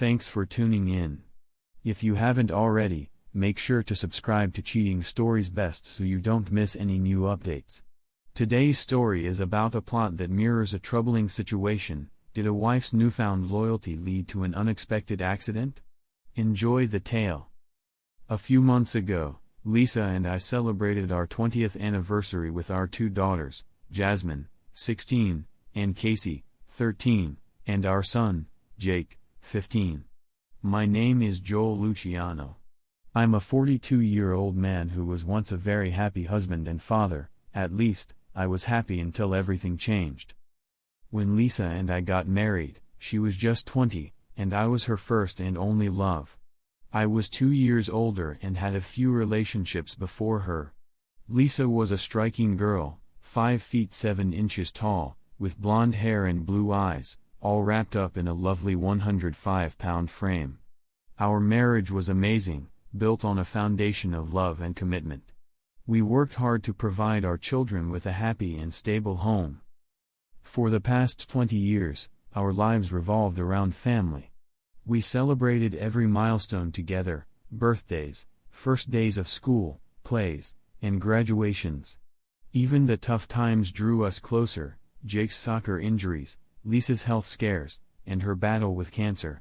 Thanks for tuning in. If you haven't already, make sure to subscribe to Cheating Stories Best so you don't miss any new updates. Today's story is about a plot that mirrors a troubling situation. Did a wife's newfound loyalty lead to an unexpected accident? Enjoy the tale. A few months ago, Lisa and I celebrated our 20th anniversary with our two daughters, Jasmine, 16, and Casey, 13, and our son, Jake, 15. My name is Joel Luciano. I'm a 42-year-old man who was once a very happy husband and father. At least, I was happy until everything changed. When Lisa and I got married, she was just 20, and I was her first and only love. I was 2 years older and had a few relationships before her. Lisa was a striking girl, 5 feet 7 inches tall, with blonde hair and blue eyes, all wrapped up in a lovely 105-pound frame. Our marriage was amazing, built on a foundation of love and commitment. We worked hard to provide our children with a happy and stable home. For the past 20 years, our lives revolved around family. We celebrated every milestone together: birthdays, first days of school, plays, and graduations. Even the tough times drew us closer: Jake's soccer injuries, Lisa's health scares, and her battle with cancer.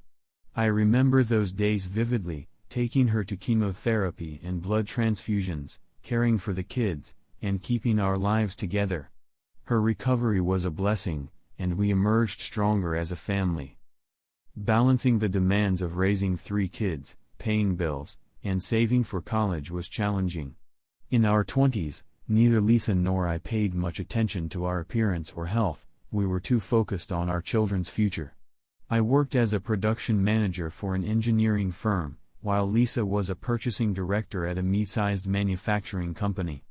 I remember those days vividly, taking her to chemotherapy and blood transfusions, caring for the kids, and keeping our lives together. Her recovery was a blessing, and we emerged stronger as a family. Balancing the demands of raising 3 kids, paying bills, and saving for college was challenging. In our 20s, neither Lisa nor I paid much attention to our appearance or health. We were too focused on our children's future. I worked as a production manager for an engineering firm, while Lisa was a purchasing director at a mid-sized manufacturing company.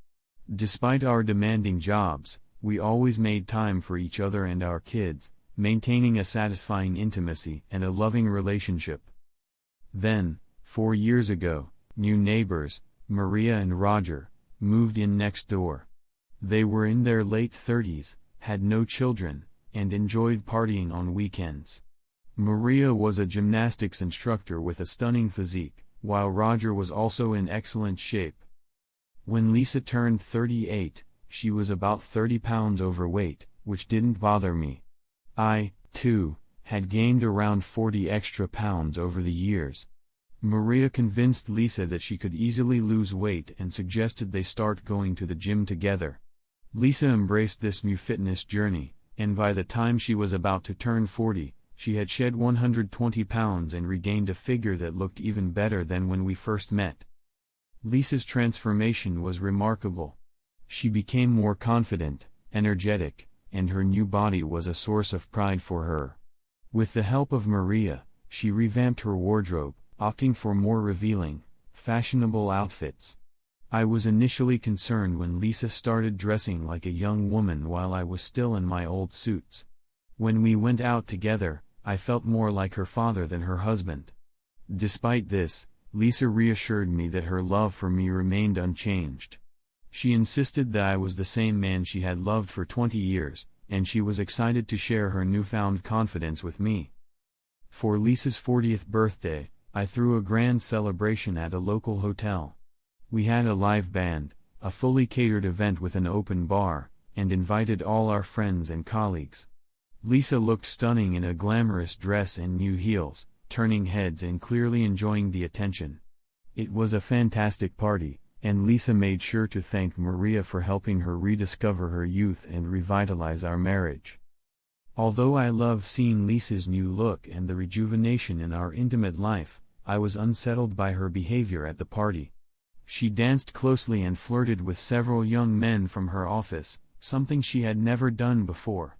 Despite our demanding jobs, we always made time for each other and our kids, maintaining a satisfying intimacy and a loving relationship. Then, 4 years ago, new neighbors, Maria and Roger, moved in next door. They were in their late 30s, had no children, and enjoyed partying on weekends. Maria was a gymnastics instructor with a stunning physique, while Roger was also in excellent shape. When Lisa turned 38, she was about 30 pounds overweight, which didn't bother me. I, too, had gained around 40 extra pounds over the years. Maria convinced Lisa that she could easily lose weight and suggested they start going to the gym together. Lisa embraced this new fitness journey, and by the time she was about to turn 40, she had shed 120 pounds and regained a figure that looked even better than when we first met. Lisa's transformation was remarkable. She became more confident, energetic, and her new body was a source of pride for her. With the help of Maria, she revamped her wardrobe, opting for more revealing, fashionable outfits. I was initially concerned when Lisa started dressing like a young woman while I was still in my old suits. When we went out together, I felt more like her father than her husband. Despite this, Lisa reassured me that her love for me remained unchanged. She insisted that I was the same man she had loved for 20 years, and she was excited to share her newfound confidence with me. For Lisa's 40th birthday, I threw a grand celebration at a local hotel. We had a live band, a fully catered event with an open bar, and invited all our friends and colleagues. Lisa looked stunning in a glamorous dress and new heels, turning heads and clearly enjoying the attention. It was a fantastic party, and Lisa made sure to thank Maria for helping her rediscover her youth and revitalize our marriage. Although I love seeing Lisa's new look and the rejuvenation in our intimate life, I was unsettled by her behavior at the party. She danced closely and flirted with several young men from her office, something she had never done before.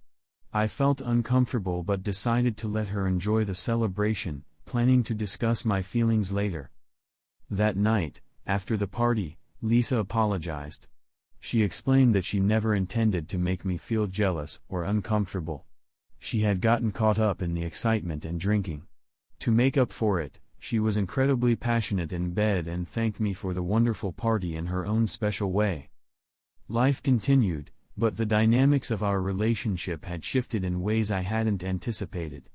I felt uncomfortable but decided to let her enjoy the celebration, planning to discuss my feelings later. That night, after the party, Lisa apologized. She explained that she never intended to make me feel jealous or uncomfortable. She had gotten caught up in the excitement and drinking. To make up for it, she was incredibly passionate in bed and thanked me for the wonderful party in her own special way. Life continued, but the dynamics of our relationship had shifted in ways I hadn't anticipated.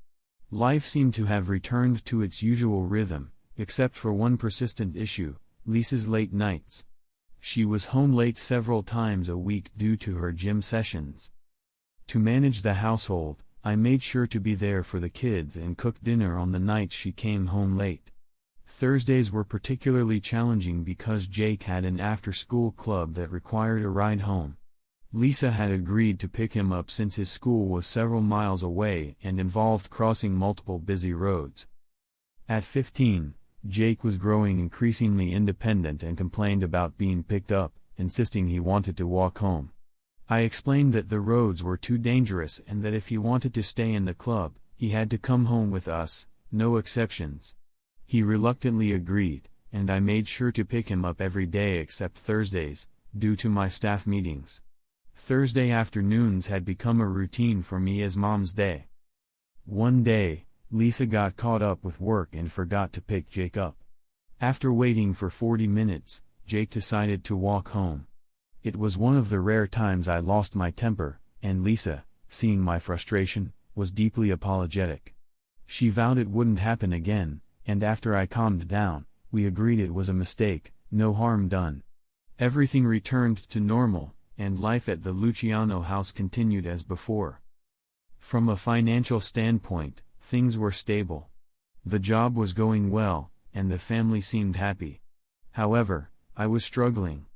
Life seemed to have returned to its usual rhythm, except for one persistent issue: Lisa's late nights. She was home late several times a week due to her gym sessions. To manage the household, I made sure to be there for the kids and cook dinner on the nights she came home late. Thursdays were particularly challenging because Jake had an after-school club that required a ride home. Lisa had agreed to pick him up since his school was several miles away and involved crossing multiple busy roads. At 15, Jake was growing increasingly independent and complained about being picked up, insisting he wanted to walk home. I explained that the roads were too dangerous and that if he wanted to stay in the club, he had to come home with us, no exceptions. He reluctantly agreed, and I made sure to pick him up every day except Thursdays, due to my staff meetings. Thursday afternoons had become a routine for me as Mom's Day. One day, Lisa got caught up with work and forgot to pick Jake up. After waiting for 40 minutes, Jake decided to walk home. It was one of the rare times I lost my temper, and Lisa, seeing my frustration, was deeply apologetic. She vowed it wouldn't happen again, and after I calmed down, we agreed it was a mistake, no harm done. Everything returned to normal, and life at the Luciano house continued as before. From a financial standpoint, things were stable. The job was going well, and the family seemed happy. However, I was struggling.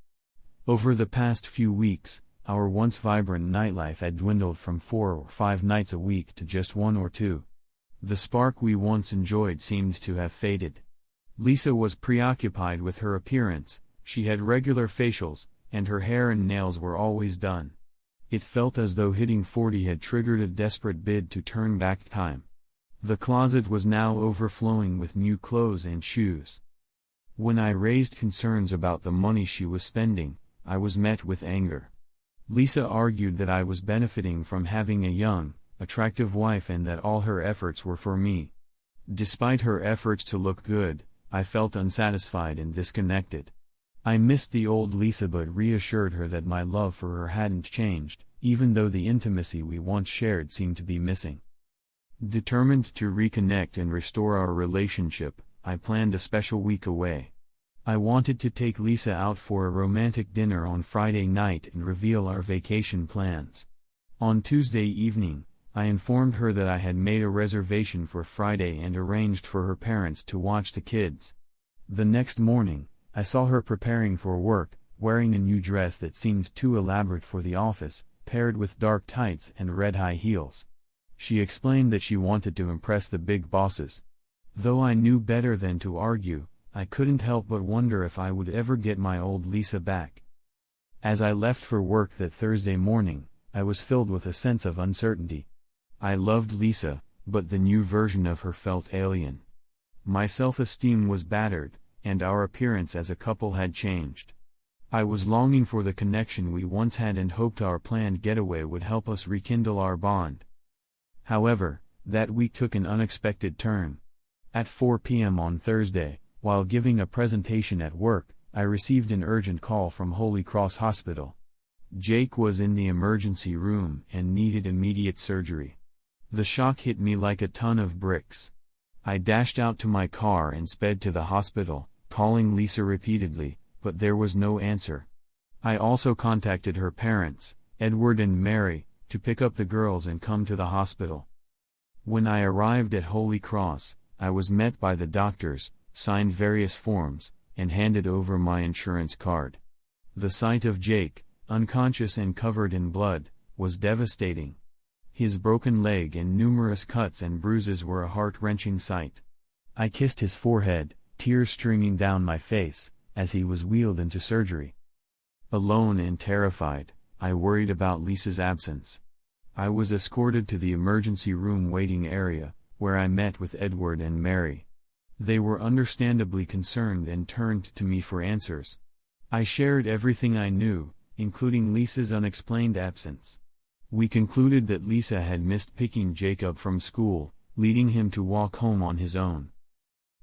Over the past few weeks, our once vibrant nightlife had dwindled from 4 or 5 nights a week to just 1 or 2. The spark we once enjoyed seemed to have faded. Lisa was preoccupied with her appearance, she had regular facials, and her hair and nails were always done. It felt as though hitting 40 had triggered a desperate bid to turn back time. The closet was now overflowing with new clothes and shoes. When I raised concerns about the money she was spending, I was met with anger. Lisa argued that I was benefiting from having a young, attractive wife and that all her efforts were for me. Despite her efforts to look good, I felt unsatisfied and disconnected. I missed the old Lisa but reassured her that my love for her hadn't changed, even though the intimacy we once shared seemed to be missing. Determined to reconnect and restore our relationship, I planned a special week away. I wanted to take Lisa out for a romantic dinner on Friday night and reveal our vacation plans. On Tuesday evening, I informed her that I had made a reservation for Friday and arranged for her parents to watch the kids. The next morning, I saw her preparing for work, wearing a new dress that seemed too elaborate for the office, paired with dark tights and red high heels. She explained that she wanted to impress the big bosses. Though I knew better than to argue, I couldn't help but wonder if I would ever get my old Lisa back. As I left for work that Thursday morning, I was filled with a sense of uncertainty. I loved Lisa, but the new version of her felt alien. My self-esteem was battered, and our appearance as a couple had changed. I was longing for the connection we once had and hoped our planned getaway would help us rekindle our bond. However, that week took an unexpected turn. At 4 p.m. on Thursday, while giving a presentation at work, I received an urgent call from Holy Cross Hospital. Jake was in the emergency room and needed immediate surgery. The shock hit me like a ton of bricks. I dashed out to my car and sped to the hospital, calling Lisa repeatedly, but there was no answer. I also contacted her parents, Edward and Mary, to pick up the girls and come to the hospital. When I arrived at Holy Cross, I was met by the doctors, signed various forms, and handed over my insurance card. The sight of Jake, unconscious and covered in blood, was devastating. His broken leg and numerous cuts and bruises were a heart-wrenching sight. I kissed his forehead, tears streaming down my face, as he was wheeled into surgery. Alone and terrified, I worried about Lisa's absence. I was escorted to the emergency room waiting area, where I met with Edward and Mary. They were understandably concerned and turned to me for answers. I shared everything I knew, including Lisa's unexplained absence. We concluded that Lisa had missed picking Jacob from school, leading him to walk home on his own.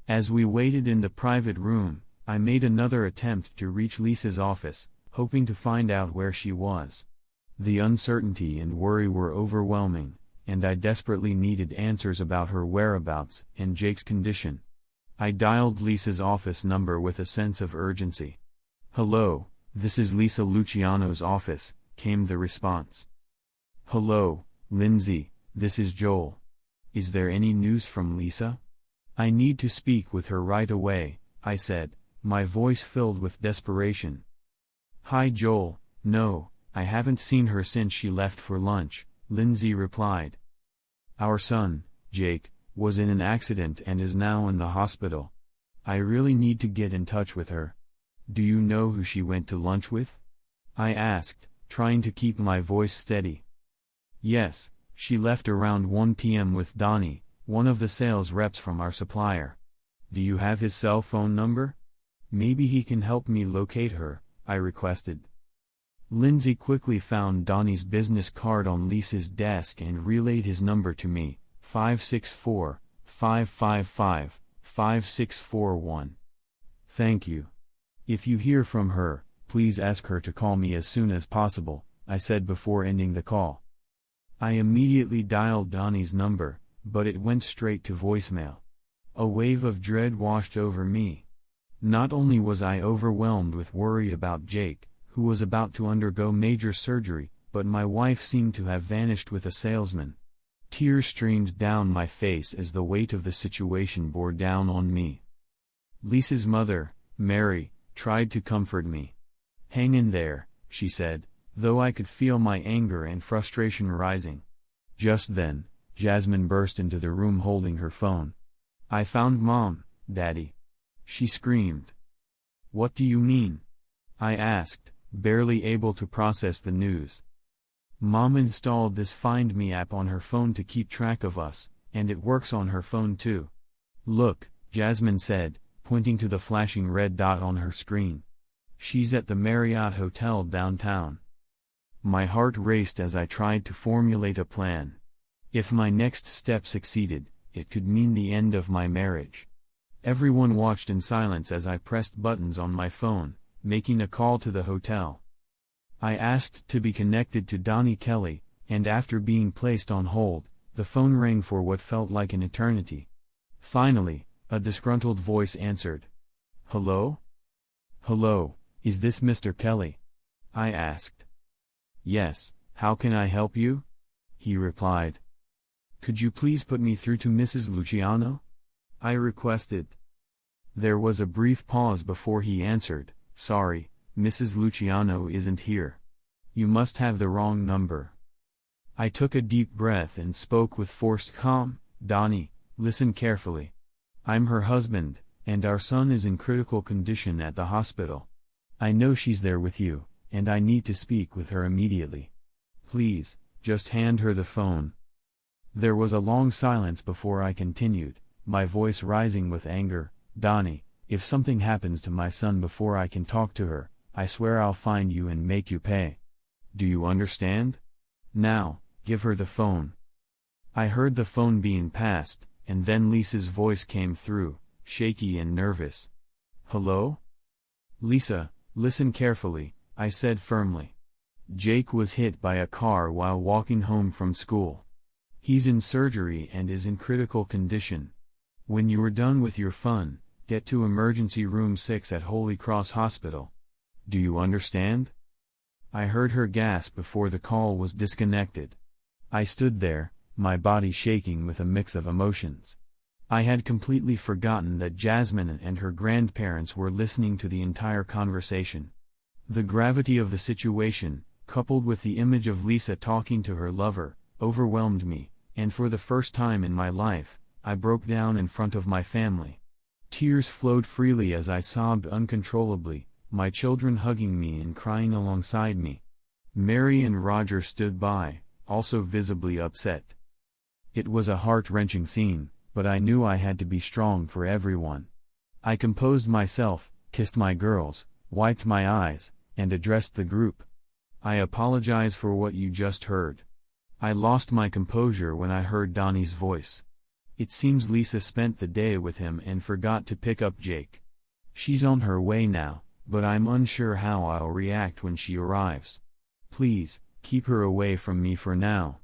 As we waited in the private room, I made another attempt to reach Lisa's office, hoping to find out where she was. The uncertainty and worry were overwhelming, and I desperately needed answers about her whereabouts and Jake's condition. I dialed Lisa's office number with a sense of urgency. "Hello, this is Lisa Luciano's office," came the response. "Hello, Lindsay, this is Joel. Is there any news from Lisa? I need to speak with her right away," I said, my voice filled with desperation. "Hi Joel, no, I haven't seen her since she left for lunch," Lindsay replied. "Our son, Jake, was in an accident and is now in the hospital. I really need to get in touch with her. Do you know who she went to lunch with?" I asked, trying to keep my voice steady. "Yes, she left around 1 p.m. with Donnie, one of the sales reps from our supplier. Do you have his cell phone number? Maybe he can help me locate her," I requested. Lindsay quickly found Donnie's business card on Lisa's desk and relayed his number to me, 564-555-5641. "Thank you. If you hear from her, please ask her to call me as soon as possible," I said before ending the call. I immediately dialed Donnie's number, but it went straight to voicemail. A wave of dread washed over me. Not only was I overwhelmed with worry about Jake, who was about to undergo major surgery, but my wife seemed to have vanished with a salesman. Tears streamed down my face as the weight of the situation bore down on me. Lisa's mother, Mary, tried to comfort me. "Hang in there," she said, though I could feel my anger and frustration rising. Just then, Jasmine burst into the room holding her phone. "I found Mom, Daddy!" she screamed. "What do you mean?" I asked, barely able to process the news. "Mom installed this Find Me app on her phone to keep track of us, and it works on her phone too. Look," Jasmine said, pointing to the flashing red dot on her screen. "She's at the Marriott Hotel downtown." My heart raced as I tried to formulate a plan. If my next step succeeded, it could mean the end of my marriage. Everyone watched in silence as I pressed buttons on my phone, making a call to the hotel. I asked to be connected to Donnie Kelly, and after being placed on hold, the phone rang for what felt like an eternity. Finally, a disgruntled voice answered. "Hello? Hello, is this Mr. Kelly?" I asked. "Yes, how can I help you?" he replied. "Could you please put me through to Mrs. Luciano?" I requested. There was a brief pause before he answered, "Sorry, Mrs. Luciano isn't here. You must have the wrong number." I took a deep breath and spoke with forced calm. "Donnie, listen carefully. I'm her husband, and our son is in critical condition at the hospital. I know she's there with you, and I need to speak with her immediately. Please, just hand her the phone." There was a long silence before I continued, my voice rising with anger. "Donnie, if something happens to my son before I can talk to her, I swear I'll find you and make you pay. Do you understand? Now, give her the phone." I heard the phone being passed, and then Lisa's voice came through, shaky and nervous. "Hello? Lisa, listen carefully," I said firmly. "Jake was hit by a car while walking home from school. He's in surgery and is in critical condition. When you're done with your fun, get to emergency room 6 at Holy Cross Hospital. Do you understand?" I heard her gasp before the call was disconnected. I stood there, my body shaking with a mix of emotions. I had completely forgotten that Jasmine and her grandparents were listening to the entire conversation. The gravity of the situation, coupled with the image of Lisa talking to her lover, overwhelmed me, and for the first time in my life, I broke down in front of my family. Tears flowed freely as I sobbed uncontrollably, my children hugging me and crying alongside me. Mary and Roger stood by, also visibly upset. It was a heart-wrenching scene, but I knew I had to be strong for everyone. I composed myself, kissed my girls, wiped my eyes, and addressed the group. "I apologize for what you just heard. I lost my composure when I heard Donnie's voice. It seems Lisa spent the day with him and forgot to pick up Jake. She's on her way now, but I'm unsure how I'll react when she arrives. Please, keep her away from me for now."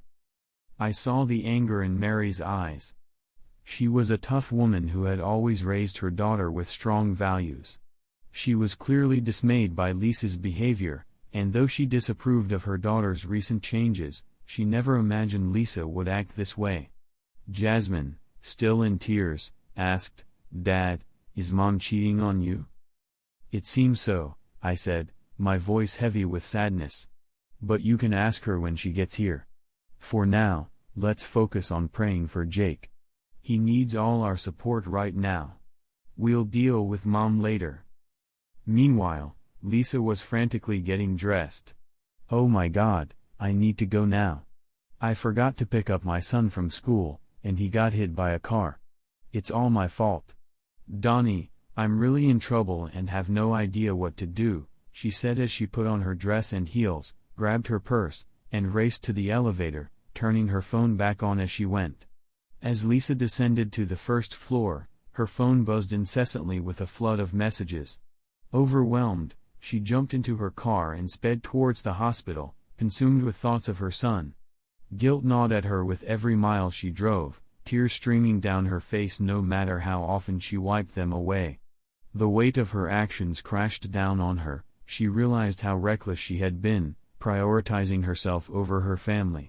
I saw the anger in Mary's eyes. She was a tough woman who had always raised her daughter with strong values. She was clearly dismayed by Lisa's behavior, and though she disapproved of her daughter's recent changes, she never imagined Lisa would act this way. Jasmine, still in tears, asked, "Dad, is Mom cheating on you?" "It seems so," I said, my voice heavy with sadness. "But you can ask her when she gets here. For now, let's focus on praying for Jake. He needs all our support right now. We'll deal with Mom later." Meanwhile, Lisa was frantically getting dressed. "Oh my God, I need to go now. I forgot to pick up my son from school, and he got hit by a car. It's all my fault. Donnie, I'm really in trouble and have no idea what to do," she said as she put on her dress and heels, grabbed her purse, and raced to the elevator, turning her phone back on as she went. As Lisa descended to the first floor, her phone buzzed incessantly with a flood of messages. Overwhelmed, she jumped into her car and sped towards the hospital, consumed with thoughts of her son. Guilt gnawed at her with every mile she drove, tears streaming down her face no matter how often she wiped them away. The weight of her actions crashed down on her. She realized how reckless she had been, prioritizing herself over her family.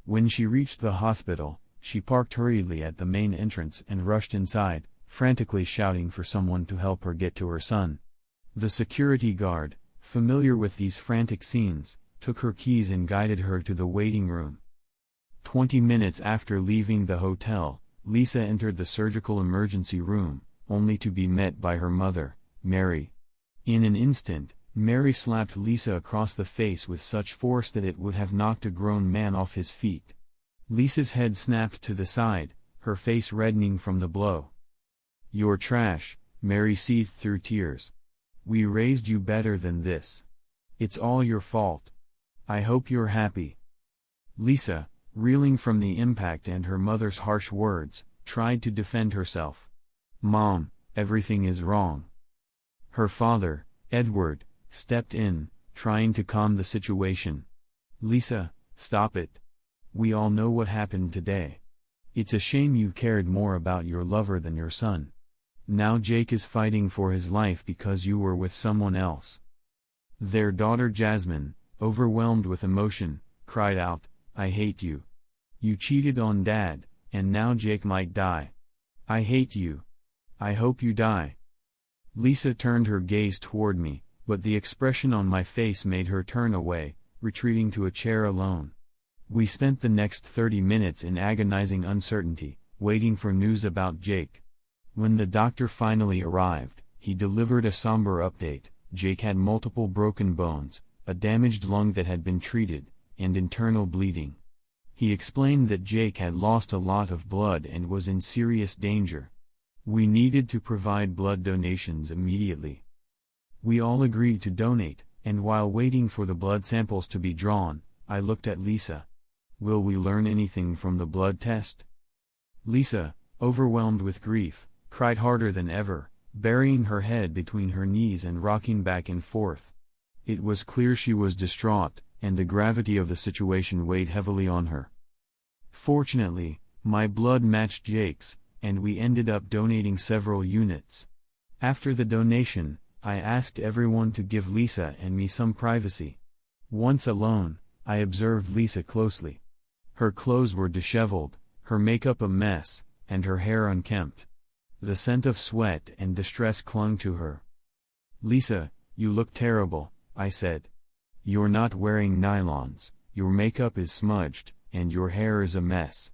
When she reached the hospital, she parked hurriedly at the main entrance and rushed inside, frantically shouting for someone to help her get to her son. The security guard, familiar with these frantic scenes, took her keys and guided her to the waiting room. 20 minutes after leaving the hotel, Lisa entered the surgical emergency room, only to be met by her mother, Mary. In an instant, Mary slapped Lisa across the face with such force that it would have knocked a grown man off his feet. Lisa's head snapped to the side, her face reddening from the blow. "You're trash," Mary seethed through tears. "We raised you better than this. It's all your fault. I hope you're happy." Lisa, reeling from the impact and her mother's harsh words, tried to defend herself. "Mom, everything is wrong." Her father, Edward, stepped in, trying to calm the situation. "Lisa, stop it. We all know what happened today. It's a shame you cared more about your lover than your son. Now Jake is fighting for his life because you were with someone else." Their daughter Jasmine, overwhelmed with emotion, cried out, "I hate you. You cheated on Dad, and now Jake might die. I hate you. I hope you die." Lisa turned her gaze toward me, but the expression on my face made her turn away, retreating to a chair alone. We spent the next 30 minutes in agonizing uncertainty, waiting for news about Jake. When the doctor finally arrived, he delivered a somber update. Jake had multiple broken bones, a damaged lung that had been treated, and internal bleeding. He explained that Jake had lost a lot of blood and was in serious danger. We needed to provide blood donations immediately. We all agreed to donate, and while waiting for the blood samples to be drawn, I looked at Lisa. "Will we learn anything from the blood test?" Lisa, overwhelmed with grief, cried harder than ever, burying her head between her knees and rocking back and forth. It was clear she was distraught, and the gravity of the situation weighed heavily on her. Fortunately, my blood matched Jake's, and we ended up donating several units. After the donation, I asked everyone to give Lisa and me some privacy. Once alone, I observed Lisa closely. Her clothes were disheveled, her makeup a mess, and her hair unkempt. The scent of sweat and distress clung to her. "Lisa, you look terrible," I said. "You're not wearing nylons, your makeup is smudged, and your hair is a mess.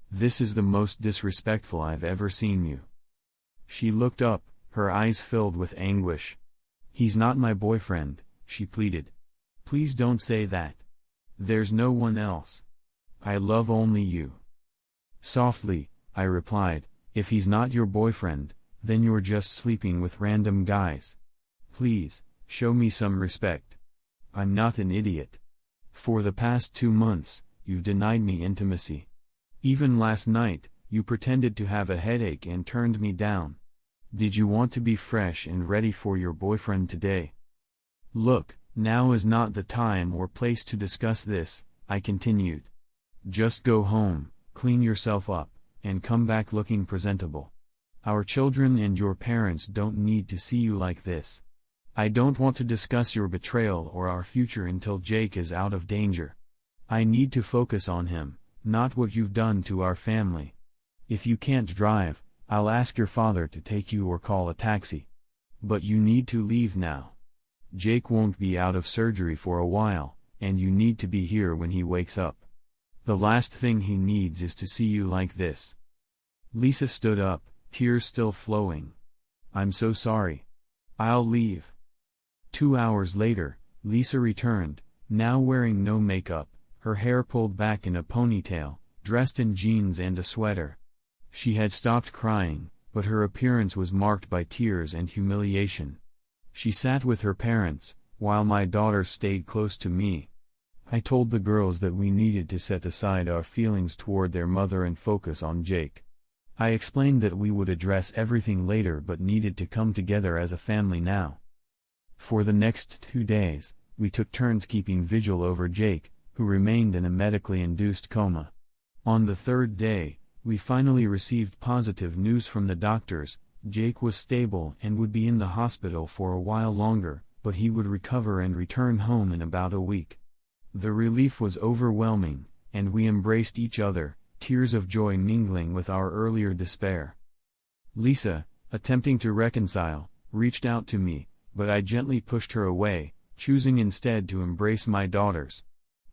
This is the most disrespectful I've ever seen you." She looked up, her eyes filled with anguish. "He's not my boyfriend," she pleaded. "Please don't say that. There's no one else. I love only you." Softly, I replied, "If he's not your boyfriend, then you're just sleeping with random guys. Please, show me some respect. I'm not an idiot. For the past 2 months, you've denied me intimacy. Even last night, you pretended to have a headache and turned me down. Did you want to be fresh and ready for your boyfriend today? Look, now is not the time or place to discuss this," I continued. Just go home, clean yourself up, and come back looking presentable. Our children and your parents don't need to see you like this. I don't want to discuss your betrayal or our future until Jake is out of danger. I need to focus on him, not what you've done to our family. If you can't drive, I'll ask your father to take you or call a taxi. But you need to leave now. Jake won't be out of surgery for a while, and you need to be here when he wakes up. The last thing he needs is to see you like this." Lisa stood up, tears still flowing. "I'm so sorry. I'll leave." 2 hours later, Lisa returned, now wearing no makeup, her hair pulled back in a ponytail, dressed in jeans and a sweater. She had stopped crying, but her appearance was marked by tears and humiliation. She sat with her parents, while my daughters stayed close to me. I told the girls that we needed to set aside our feelings toward their mother and focus on Jake. I explained that we would address everything later but needed to come together as a family now. For the next 2 days, we took turns keeping vigil over Jake, who remained in a medically induced coma. On the 3rd day, we finally received positive news from the doctors. Jake was stable and would be in the hospital for a while longer, but he would recover and return home in about a week. The relief was overwhelming, and we embraced each other, tears of joy mingling with our earlier despair. Lisa, attempting to reconcile, reached out to me, but I gently pushed her away, choosing instead to embrace my daughters.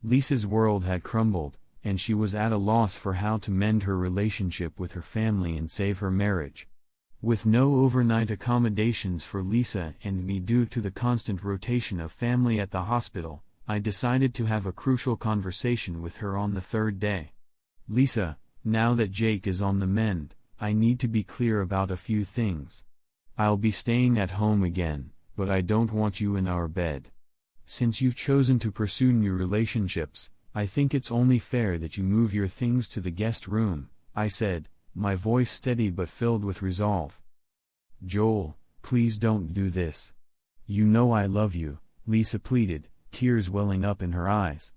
Lisa's world had crumbled, and she was at a loss for how to mend her relationship with her family and save her marriage. With no overnight accommodations for Lisa and me due to the constant rotation of family at the hospital, I decided to have a crucial conversation with her on the 3rd day. "Lisa, now that Jake is on the mend, I need to be clear about a few things. I'll be staying at home again, but I don't want you in our bed. Since you've chosen to pursue new relationships, I think it's only fair that you move your things to the guest room," I said, my voice steady but filled with resolve. "Joel, please don't do this. You know I love you," Lisa pleaded, tears welling up in her eyes.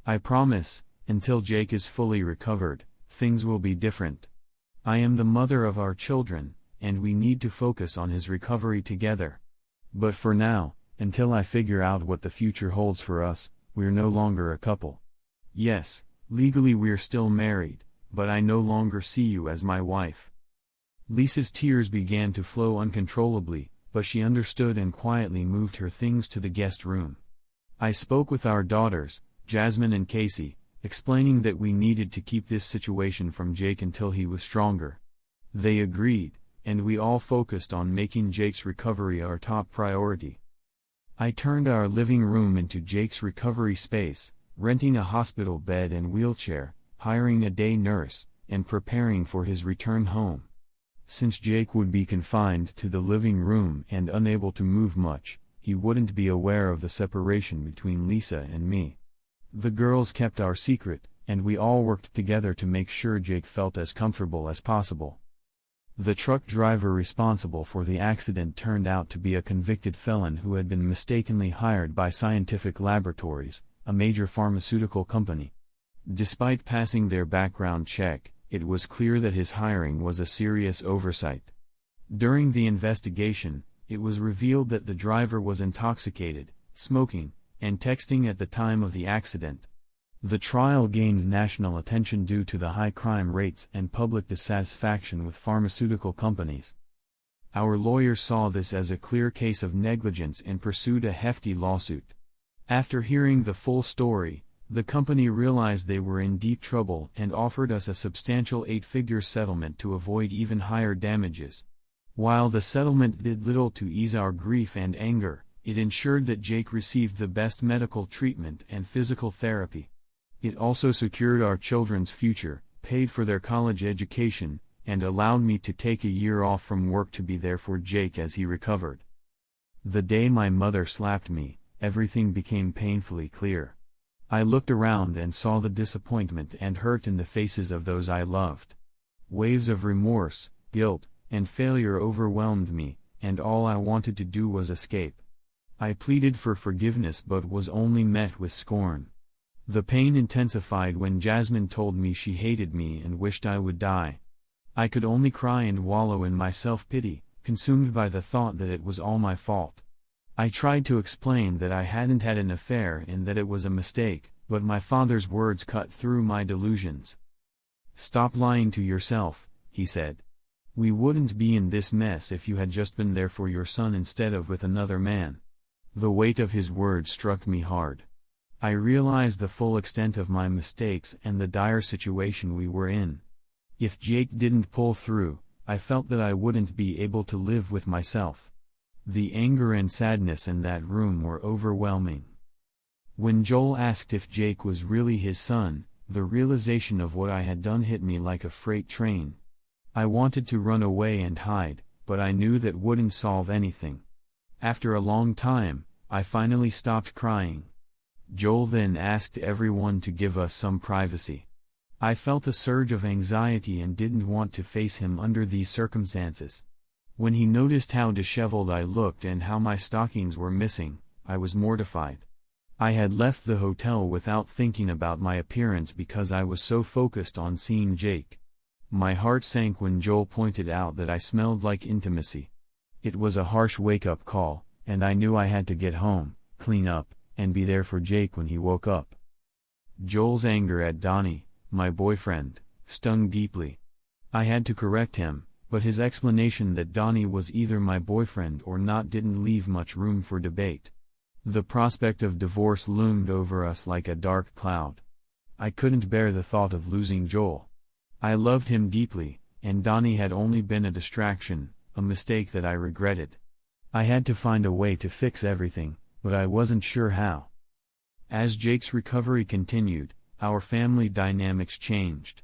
"I promise, until Jake is fully recovered, things will be different. I am the mother of our children, and we need to focus on his recovery together. But for now, until I figure out what the future holds for us, we're no longer a couple. Yes, legally we're still married, but I no longer see you as my wife." Lisa's tears began to flow uncontrollably, but she understood and quietly moved her things to the guest room. I spoke with our daughters, Jasmine and Casey, explaining that we needed to keep this situation from Jake until he was stronger. They agreed, and we all focused on making Jake's recovery our top priority. I turned our living room into Jake's recovery space, renting a hospital bed and wheelchair, hiring a day nurse, and preparing for his return home. Since Jake would be confined to the living room and unable to move much, he wouldn't be aware of the separation between Lisa and me. The girls kept our secret, and we all worked together to make sure Jake felt as comfortable as possible. The truck driver responsible for the accident turned out to be a convicted felon who had been mistakenly hired by Scientific Laboratories, a major pharmaceutical company. Despite passing their background check, it was clear that his hiring was a serious oversight. During the investigation, it was revealed that the driver was intoxicated, smoking, and texting at the time of the accident. The trial gained national attention due to the high crime rates and public dissatisfaction with pharmaceutical companies. Our lawyers saw this as a clear case of negligence and pursued a hefty lawsuit. After hearing the full story, the company realized they were in deep trouble and offered us a substantial 8-figure settlement to avoid even higher damages. While the settlement did little to ease our grief and anger, it ensured that Jake received the best medical treatment and physical therapy. It also secured our children's future, paid for their college education, and allowed me to take a year off from work to be there for Jake as he recovered. The day my mother slapped me, everything became painfully clear. I looked around and saw the disappointment and hurt in the faces of those I loved. Waves of remorse, guilt, and failure overwhelmed me, and all I wanted to do was escape. I pleaded for forgiveness but was only met with scorn. The pain intensified when Jasmine told me she hated me and wished I would die. I could only cry and wallow in my self-pity, consumed by the thought that it was all my fault. I tried to explain that I hadn't had an affair and that it was a mistake, but my father's words cut through my delusions. "Stop lying to yourself," he said. "We wouldn't be in this mess if you had just been there for your son instead of with another man." The weight of his words struck me hard. I realized the full extent of my mistakes and the dire situation we were in. If Jake didn't pull through, I felt that I wouldn't be able to live with myself. The anger and sadness in that room were overwhelming. When Joel asked if Jake was really his son, the realization of what I had done hit me like a freight train. I wanted to run away and hide, but I knew that wouldn't solve anything. After a long time, I finally stopped crying. Joel then asked everyone to give us some privacy. I felt a surge of anxiety and didn't want to face him under these circumstances. When he noticed how disheveled I looked and how my stockings were missing, I was mortified. I had left the hotel without thinking about my appearance because I was so focused on seeing Jake. My heart sank when Joel pointed out that I smelled like intimacy. It was a harsh wake-up call, and I knew I had to get home, clean up, and be there for Jake when he woke up. Joel's anger at Donnie, my boyfriend, stung deeply. I had to correct him, but his explanation that Donnie was either my boyfriend or not didn't leave much room for debate. The prospect of divorce loomed over us like a dark cloud. I couldn't bear the thought of losing Joel. I loved him deeply, and Donnie had only been a distraction, a mistake that I regretted. I had to find a way to fix everything, but I wasn't sure how. As Jake's recovery continued, our family dynamics changed.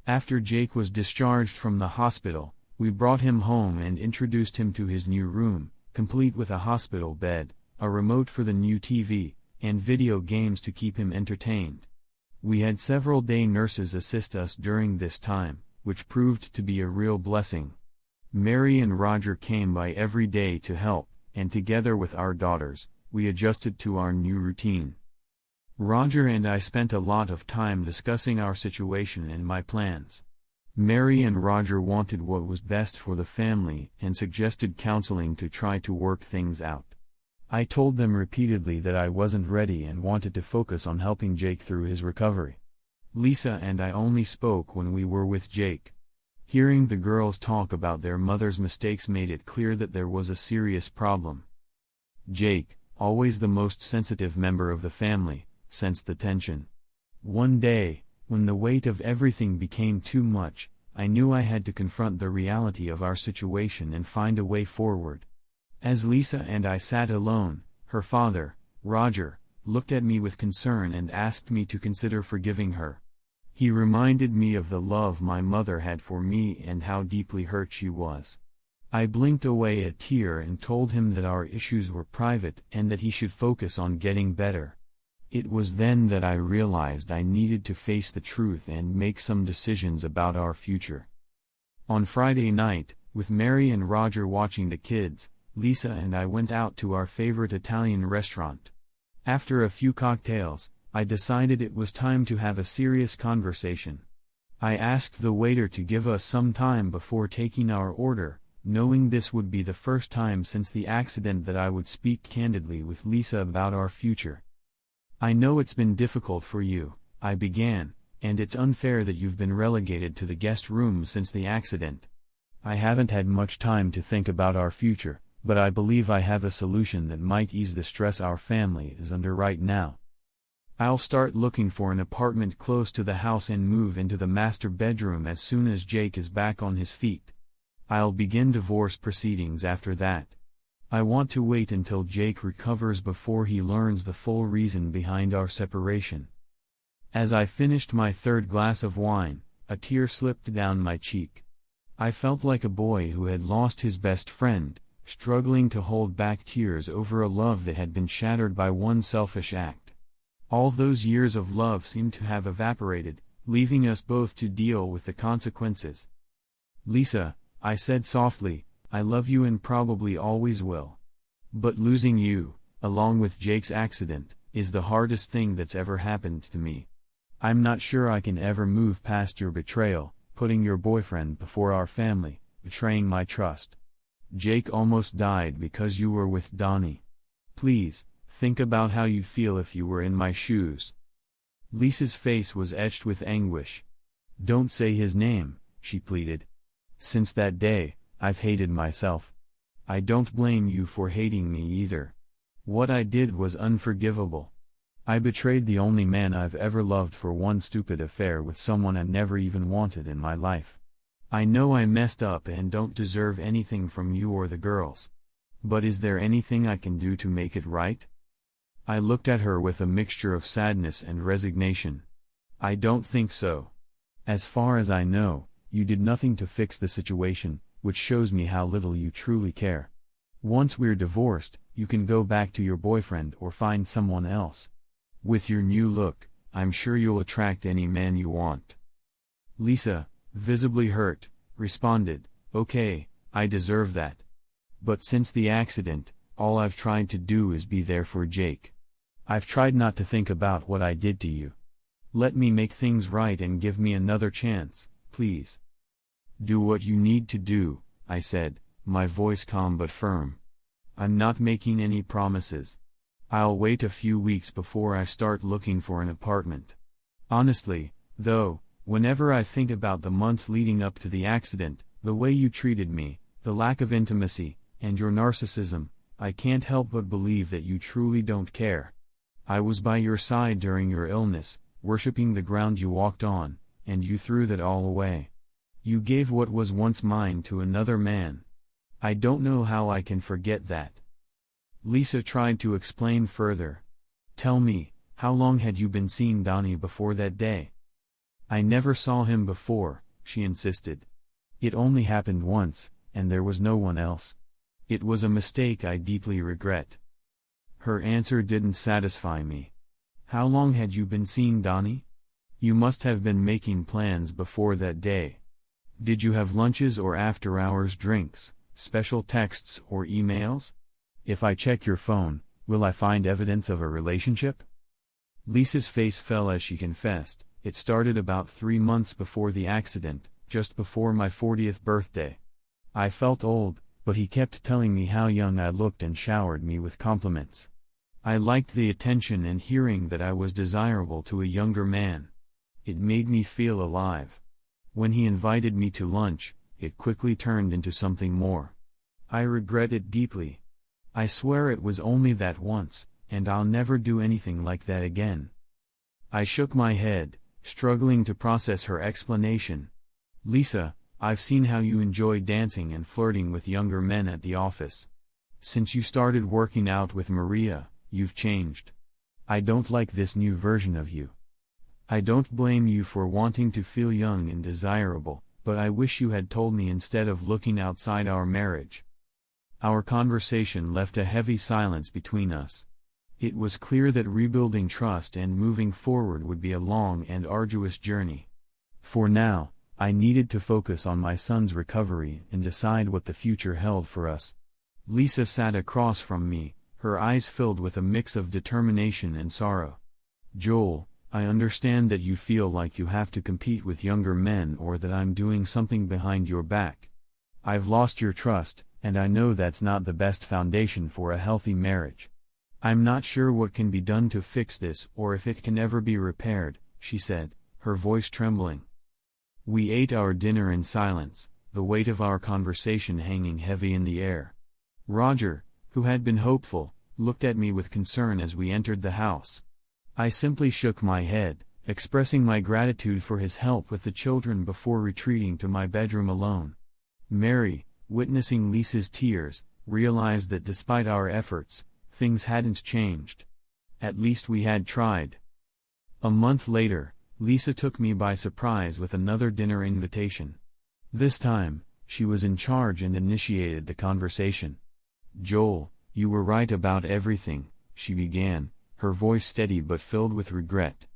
After Jake was discharged from the hospital, we brought him home and introduced him to his new room, complete with a hospital bed, a remote for the new TV, and video games to keep him entertained. We had several day nurses assist us during this time, which proved to be a real blessing. Mary and Roger came by every day to help, and together with our daughters, we adjusted to our new routine. Roger and I spent a lot of time discussing our situation and my plans. Mary and Roger wanted what was best for the family and suggested counseling to try to work things out. I told them repeatedly that I wasn't ready and wanted to focus on helping Jake through his recovery. Lisa and I only spoke when we were with Jake. Hearing the girls talk about their mother's mistakes made it clear that there was a serious problem. Jake, always the most sensitive member of the family, sensed the tension. One day, when the weight of everything became too much, I knew I had to confront the reality of our situation and find a way forward. As Lisa and I sat alone, her father, Roger, looked at me with concern and asked me to consider forgiving her. He reminded me of the love my mother had for me and how deeply hurt she was. I blinked away a tear and told him that our issues were private and that he should focus on getting better. It was then that I realized I needed to face the truth and make some decisions about our future. On Friday night, with Mary and Roger watching the kids, Lisa and I went out to our favorite Italian restaurant. After a few cocktails, I decided it was time to have a serious conversation. I asked the waiter to give us some time before taking our order, knowing this would be the first time since the accident that I would speak candidly with Lisa about our future. "I know it's been difficult for you," I began, "and it's unfair that you've been relegated to the guest room since the accident. I haven't had much time to think about our future, but I believe I have a solution that might ease the stress our family is under right now. I'll start looking for an apartment close to the house and move into the master bedroom as soon as Jake is back on his feet. I'll begin divorce proceedings after that. I want to wait until Jake recovers before he learns the full reason behind our separation." As I finished my third glass of wine, a tear slipped down my cheek. I felt like a boy who had lost his best friend, struggling to hold back tears over a love that had been shattered by one selfish act. All those years of love seemed to have evaporated, leaving us both to deal with the consequences. "Lisa," I said softly, "I love you and probably always will. But losing you, along with Jake's accident, is the hardest thing that's ever happened to me. I'm not sure I can ever move past your betrayal, putting your boyfriend before our family, betraying my trust. Jake almost died because you were with Donnie. Please, think about how you'd feel if you were in my shoes." Lisa's face was etched with anguish. "Don't say his name," she pleaded. "Since that day, I've hated myself. I don't blame you for hating me either. What I did was unforgivable. I betrayed the only man I've ever loved for one stupid affair with someone I never even wanted in my life. I know I messed up and don't deserve anything from you or the girls. But is there anything I can do to make it right?" I looked at her with a mixture of sadness and resignation. "I don't think so. As far as I know, you did nothing to fix the situation, which shows me how little you truly care. Once we're divorced, you can go back to your boyfriend or find someone else. With your new look, I'm sure you'll attract any man you want." Lisa, visibly hurt, responded, "Okay, I deserve that. But since the accident, all I've tried to do is be there for Jake. I've tried not to think about what I did to you. Let me make things right and give me another chance, please." "Do what you need to do," I said, my voice calm but firm. "I'm not making any promises. I'll wait a few weeks before I start looking for an apartment. Honestly, though, whenever I think about the months leading up to the accident, the way you treated me, the lack of intimacy, and your narcissism, I can't help but believe that you truly don't care. I was by your side during your illness, worshipping the ground you walked on, and you threw that all away. You gave what was once mine to another man. I don't know how I can forget that." Lisa tried to explain further. "Tell me, how long had you been seeing Donnie before that day?" "I never saw him before," she insisted. "It only happened once, and there was no one else. It was a mistake I deeply regret." Her answer didn't satisfy me. "How long had you been seeing Donnie? You must have been making plans before that day. Did you have lunches or after-hours drinks, special texts or emails? If I check your phone, will I find evidence of a relationship?" Lisa's face fell as she confessed, "It started about 3 months before the accident, just before my 40th birthday. I felt old, but he kept telling me how young I looked and showered me with compliments. I liked the attention and hearing that I was desirable to a younger man. It made me feel alive. When he invited me to lunch, it quickly turned into something more. I regret it deeply. I swear it was only that once, and I'll never do anything like that again." I shook my head, struggling to process her explanation. "Lisa, I've seen how you enjoy dancing and flirting with younger men at the office. Since you started working out with Maria, you've changed. I don't like this new version of you. I don't blame you for wanting to feel young and desirable, but I wish you had told me instead of looking outside our marriage." Our conversation left a heavy silence between us. It was clear that rebuilding trust and moving forward would be a long and arduous journey. For now, I needed to focus on my son's recovery and decide what the future held for us. Lisa sat across from me, her eyes filled with a mix of determination and sorrow. "Joel, I understand that you feel like you have to compete with younger men or that I'm doing something behind your back. I've lost your trust, and I know that's not the best foundation for a healthy marriage. I'm not sure what can be done to fix this or if it can ever be repaired," she said, her voice trembling. We ate our dinner in silence, the weight of our conversation hanging heavy in the air. Roger, who had been hopeful, looked at me with concern as we entered the house. I simply shook my head, expressing my gratitude for his help with the children before retreating to my bedroom alone. Mary, witnessing Lisa's tears, realized that despite our efforts, things hadn't changed. At least we had tried. A month later, Lisa took me by surprise with another dinner invitation. This time, she was in charge and initiated the conversation. "Joel, you were right about everything," she began, her voice steady but filled with regret.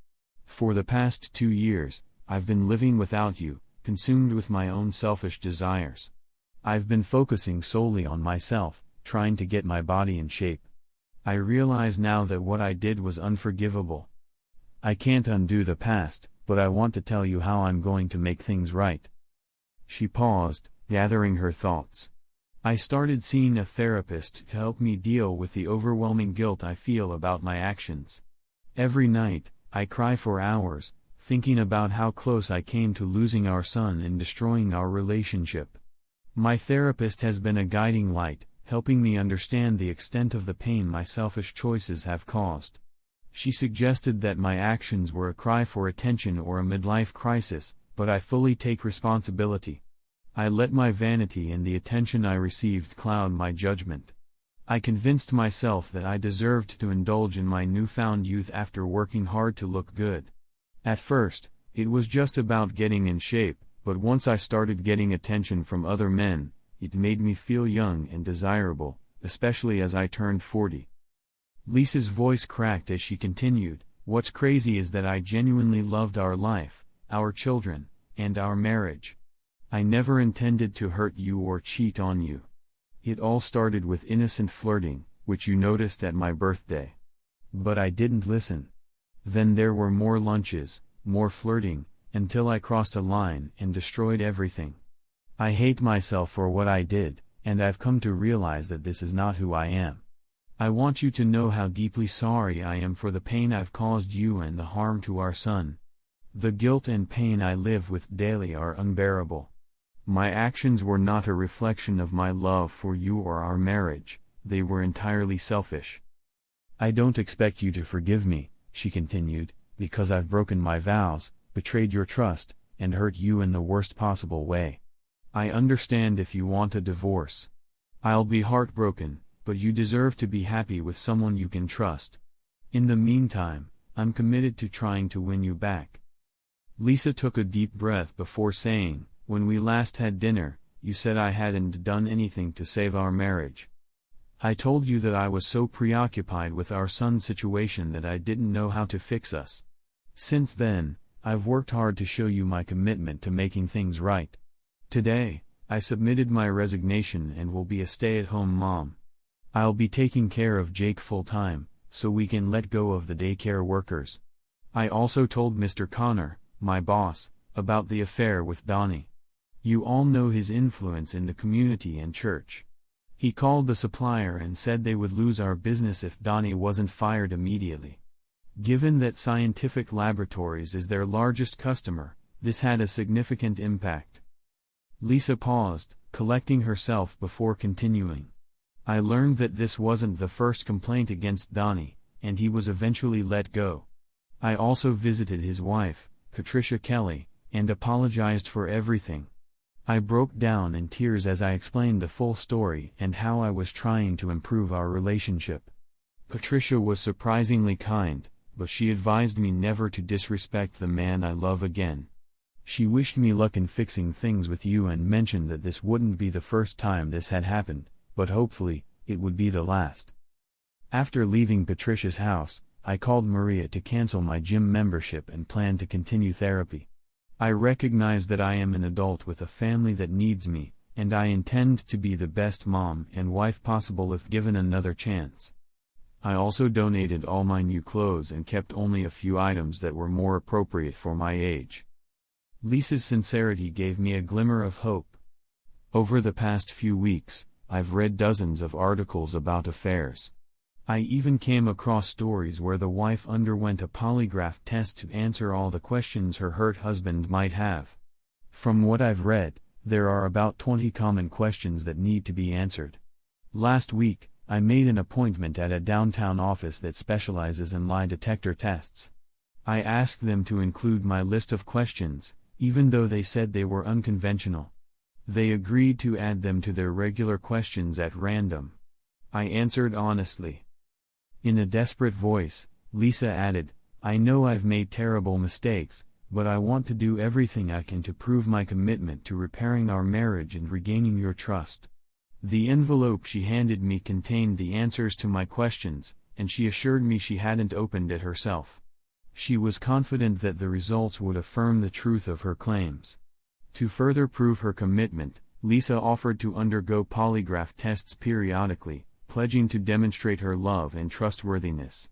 "For the past 2 years, I've been living without you, consumed with my own selfish desires. I've been focusing solely on myself, trying to get my body in shape. I realize now that what I did was unforgivable. I can't undo the past, but I want to tell you how I'm going to make things right." She paused, gathering her thoughts. "I started seeing a therapist to help me deal with the overwhelming guilt I feel about my actions. Every night, I cry for hours, thinking about how close I came to losing our son and destroying our relationship. My therapist has been a guiding light, helping me understand the extent of the pain my selfish choices have caused. She suggested that my actions were a cry for attention or a midlife crisis, but I fully take responsibility. I let my vanity and the attention I received cloud my judgment. I convinced myself that I deserved to indulge in my newfound youth after working hard to look good. At first, it was just about getting in shape, but once I started getting attention from other men, it made me feel young and desirable, especially as I turned 40. Lisa's voice cracked as she continued, "What's crazy is that I genuinely loved our life, our children, and our marriage. I never intended to hurt you or cheat on you. It all started with innocent flirting, which you noticed at my birthday. But I didn't listen. Then there were more lunches, more flirting, until I crossed a line and destroyed everything. I hate myself for what I did, and I've come to realize that this is not who I am. I want you to know how deeply sorry I am for the pain I've caused you and the harm to our son. The guilt and pain I live with daily are unbearable. My actions were not a reflection of my love for you or our marriage, they were entirely selfish. I don't expect you to forgive me," she continued, "because I've broken my vows, betrayed your trust, and hurt you in the worst possible way. I understand if you want a divorce. I'll be heartbroken, but you deserve to be happy with someone you can trust. In the meantime, I'm committed to trying to win you back." Lisa took a deep breath before saying, "When we last had dinner, you said I hadn't done anything to save our marriage. I told you that I was so preoccupied with our son's situation that I didn't know how to fix us. Since then, I've worked hard to show you my commitment to making things right. Today, I submitted my resignation and will be a stay-at-home mom. I'll be taking care of Jake full-time, so we can let go of the daycare workers. I also told Mr. Connor, my boss, about the affair with Donnie. You all know his influence in the community and church. He called the supplier and said they would lose our business if Donnie wasn't fired immediately. Given that Scientific Laboratories is their largest customer, this had a significant impact." Lisa paused, collecting herself before continuing. "I learned that this wasn't the first complaint against Donnie, and he was eventually let go. I also visited his wife, Patricia Kelly, and apologized for everything. I broke down in tears as I explained the full story and how I was trying to improve our relationship. Patricia was surprisingly kind, but she advised me never to disrespect the man I love again. She wished me luck in fixing things with you and mentioned that this wouldn't be the first time this had happened, but hopefully, it would be the last." After leaving Patricia's house, I called Maria to cancel my gym membership and plan to continue therapy. I recognize that I am an adult with a family that needs me, and I intend to be the best mom and wife possible if given another chance. I also donated all my new clothes and kept only a few items that were more appropriate for my age. Lisa's sincerity gave me a glimmer of hope. Over the past few weeks, I've read dozens of articles about affairs. I even came across stories where the wife underwent a polygraph test to answer all the questions her hurt husband might have. From what I've read, there are about 20 common questions that need to be answered. Last week, I made an appointment at a downtown office that specializes in lie detector tests. I asked them to include my list of questions, even though they said they were unconventional. They agreed to add them to their regular questions at random. I answered honestly. In a desperate voice, Lisa added, "I know I've made terrible mistakes, but I want to do everything I can to prove my commitment to repairing our marriage and regaining your trust." The envelope she handed me contained the answers to my questions, and she assured me she hadn't opened it herself. She was confident that the results would affirm the truth of her claims. To further prove her commitment, Lisa offered to undergo polygraph tests periodically, pledging to demonstrate her love and trustworthiness.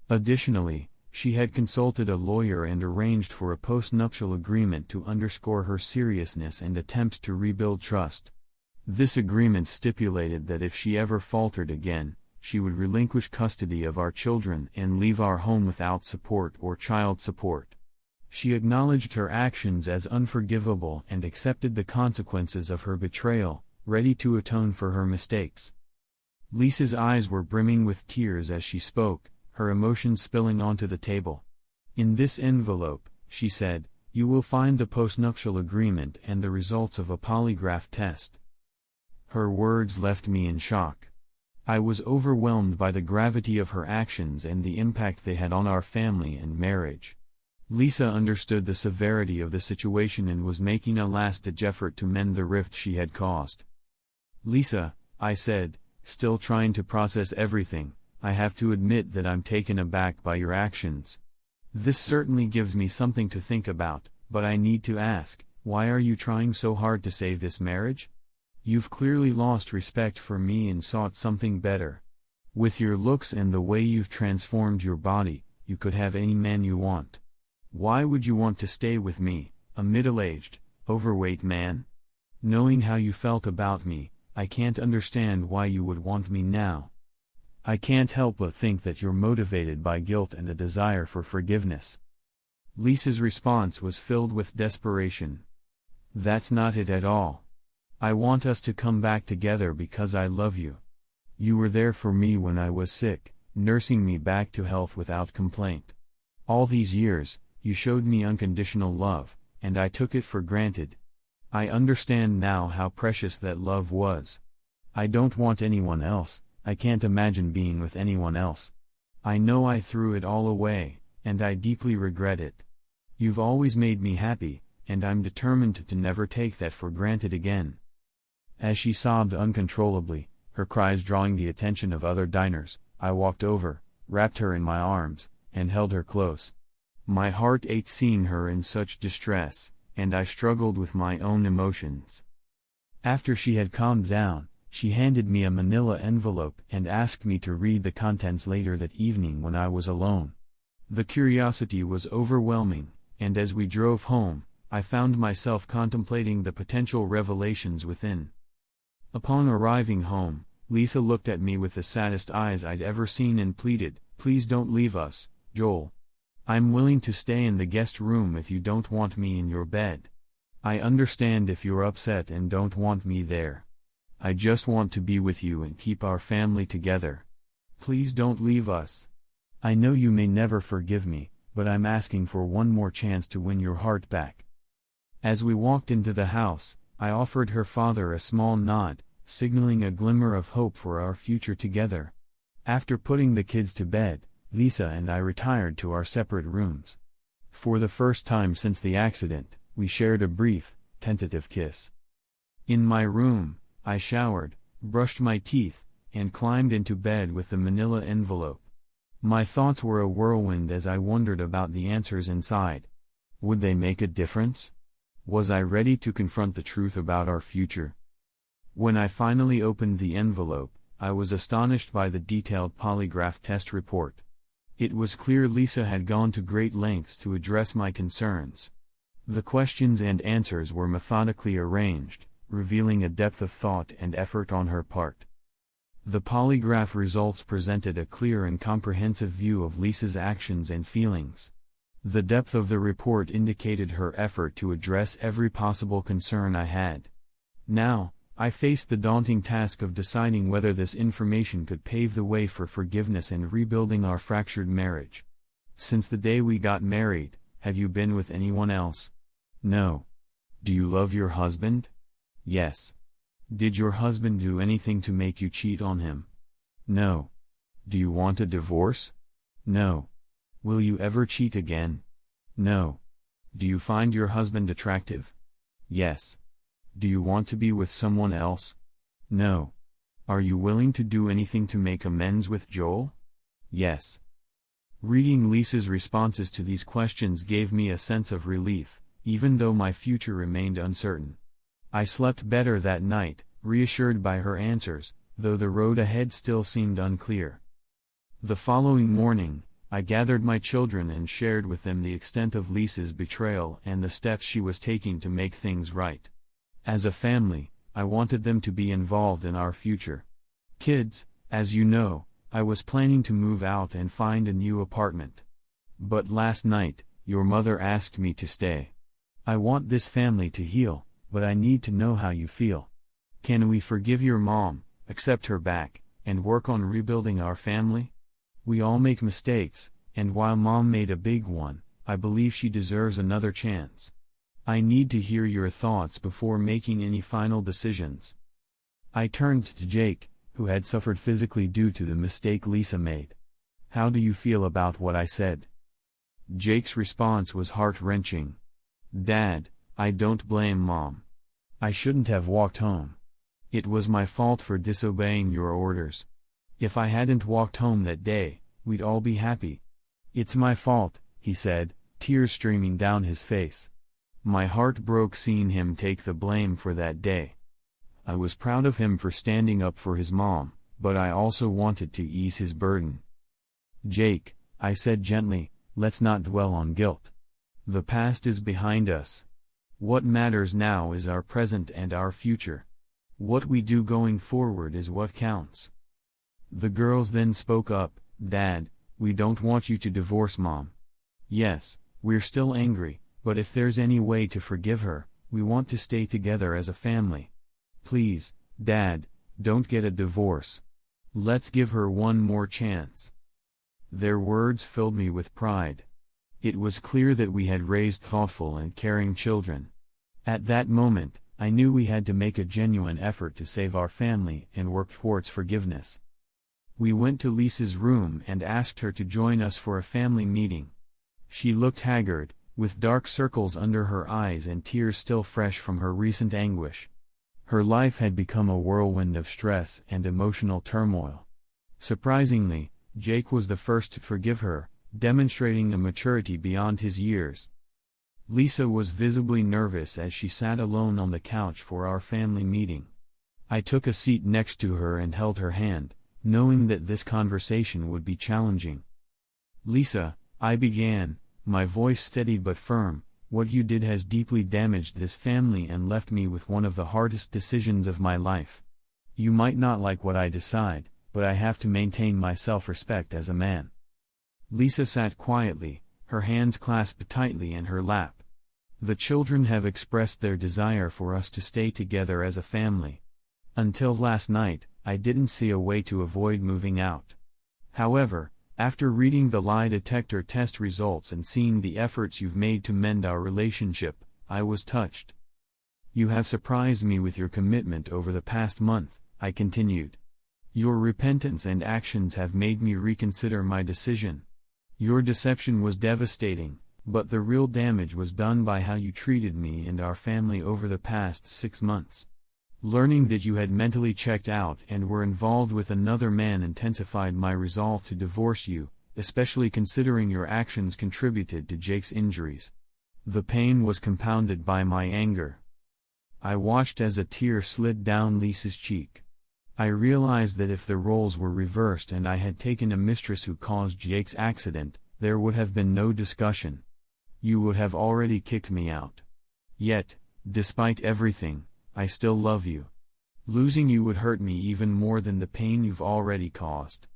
Additionally, she had consulted a lawyer and arranged for a postnuptial agreement to underscore her seriousness and attempt to rebuild trust. This agreement stipulated that if she ever faltered again, she would relinquish custody of our children and leave our home without support or child support. She acknowledged her actions as unforgivable and accepted the consequences of her betrayal, ready to atone for her mistakes. Lisa's eyes were brimming with tears as she spoke, her emotions spilling onto the table. "In this envelope," she said, "you will find the postnuptial agreement and the results of a polygraph test." Her words left me in shock. I was overwhelmed by the gravity of her actions and the impact they had on our family and marriage. Lisa understood the severity of the situation and was making a last-ditch effort to mend the rift she had caused. "Lisa," I said, still trying to process everything, "I have to admit that I'm taken aback by your actions. This certainly gives me something to think about, but I need to ask, why are you trying so hard to save this marriage? You've clearly lost respect for me and sought something better. With your looks and the way you've transformed your body, you could have any man you want. Why would you want to stay with me, a middle-aged, overweight man? Knowing how you felt about me, I can't understand why you would want me now. I can't help but think that you're motivated by guilt and a desire for forgiveness." Lisa's response was filled with desperation. "That's not it at all. I want us to come back together because I love you. You were there for me when I was sick, nursing me back to health without complaint. All these years, you showed me unconditional love, and I took it for granted. I understand now how precious that love was. I don't want anyone else, I can't imagine being with anyone else. I know I threw it all away, and I deeply regret it. You've always made me happy, and I'm determined to never take that for granted again." As she sobbed uncontrollably, her cries drawing the attention of other diners, I walked over, wrapped her in my arms, and held her close. My heart ached seeing her in such distress, and I struggled with my own emotions. After she had calmed down, she handed me a manila envelope and asked me to read the contents later that evening when I was alone. The curiosity was overwhelming, and as we drove home, I found myself contemplating the potential revelations within. Upon arriving home, Lisa looked at me with the saddest eyes I'd ever seen and pleaded, "Please don't leave us, Joel. I'm willing to stay in the guest room if you don't want me in your bed. I understand if you're upset and don't want me there. I just want to be with you and keep our family together. Please don't leave us. I know you may never forgive me, but I'm asking for one more chance to win your heart back." As we walked into the house, I offered her father a small nod, signaling a glimmer of hope for our future together. After putting the kids to bed, Lisa and I retired to our separate rooms. For the first time since the accident, we shared a brief, tentative kiss. In my room, I showered, brushed my teeth, and climbed into bed with the manila envelope. My thoughts were a whirlwind as I wondered about the answers inside. Would they make a difference? Was I ready to confront the truth about our future? When I finally opened the envelope, I was astonished by the detailed polygraph test report. It was clear Lisa had gone to great lengths to address my concerns. The questions and answers were methodically arranged, revealing a depth of thought and effort on her part. The polygraph results presented a clear and comprehensive view of Lisa's actions and feelings. The depth of the report indicated her effort to address every possible concern I had. Now, I faced the daunting task of deciding whether this information could pave the way for forgiveness and rebuilding our fractured marriage. Since the day we got married, have you been with anyone else? No. Do you love your husband? Yes. Did your husband do anything to make you cheat on him? No. Do you want a divorce? No. Will you ever cheat again? No. Do you find your husband attractive? Yes. Do you want to be with someone else? No. Are you willing to do anything to make amends with Joel? Yes. Reading Lisa's responses to these questions gave me a sense of relief, even though my future remained uncertain. I slept better that night, reassured by her answers, though the road ahead still seemed unclear. The following morning, I gathered my children and shared with them the extent of Lisa's betrayal and the steps she was taking to make things right. As a family, I wanted them to be involved in our future. Kids, as you know, I was planning to move out and find a new apartment. But last night, your mother asked me to stay. I want this family to heal, but I need to know how you feel. Can we forgive your mom, accept her back, and work on rebuilding our family? We all make mistakes, and while mom made a big one, I believe she deserves another chance. I need to hear your thoughts before making any final decisions. I turned to Jake, who had suffered physically due to the mistake Lisa made. How do you feel about what I said? Jake's response was heart-wrenching. Dad, I don't blame Mom. I shouldn't have walked home. It was my fault for disobeying your orders. If I hadn't walked home that day, we'd all be happy. It's my fault, he said, tears streaming down his face. My heart broke seeing him take the blame for that day. I was proud of him for standing up for his mom, but I also wanted to ease his burden. Jake, I said gently, let's not dwell on guilt. The past is behind us. What matters now is our present and our future. What we do going forward is what counts. The girls then spoke up, Dad, we don't want you to divorce Mom. Yes, we're still angry, but if there's any way to forgive her, we want to stay together as a family. Please, Dad, don't get a divorce. Let's give her one more chance. Their words filled me with pride. It was clear that we had raised thoughtful and caring children. At that moment, I knew we had to make a genuine effort to save our family and work towards forgiveness. We went to Lisa's room and asked her to join us for a family meeting. She looked haggard, with dark circles under her eyes and tears still fresh from her recent anguish. Her life had become a whirlwind of stress and emotional turmoil. Surprisingly, Jake was the first to forgive her, demonstrating a maturity beyond his years. Lisa was visibly nervous as she sat alone on the couch for our family meeting. I took a seat next to her and held her hand, knowing that this conversation would be challenging. Lisa, I began, my voice steady but firm, what you did has deeply damaged this family and left me with one of the hardest decisions of my life. You might not like what I decide, but I have to maintain my self-respect as a man. Lisa sat quietly, her hands clasped tightly in her lap. The children have expressed their desire for us to stay together as a family. Until last night, I didn't see a way to avoid moving out. However, after reading the lie detector test results and seeing the efforts you've made to mend our relationship, I was touched. You have surprised me with your commitment over the past month, I continued. Your repentance and actions have made me reconsider my decision. Your deception was devastating, but the real damage was done by how you treated me and our family over the past 6 months. Learning that you had mentally checked out and were involved with another man intensified my resolve to divorce you, especially considering your actions contributed to Jake's injuries. The pain was compounded by my anger. I watched as a tear slid down Lisa's cheek. I realized that if the roles were reversed and I had taken a mistress who caused Jake's accident, there would have been no discussion. You would have already kicked me out. Yet, despite everything, I still love you. Losing you would hurt me even more than the pain you've already caused.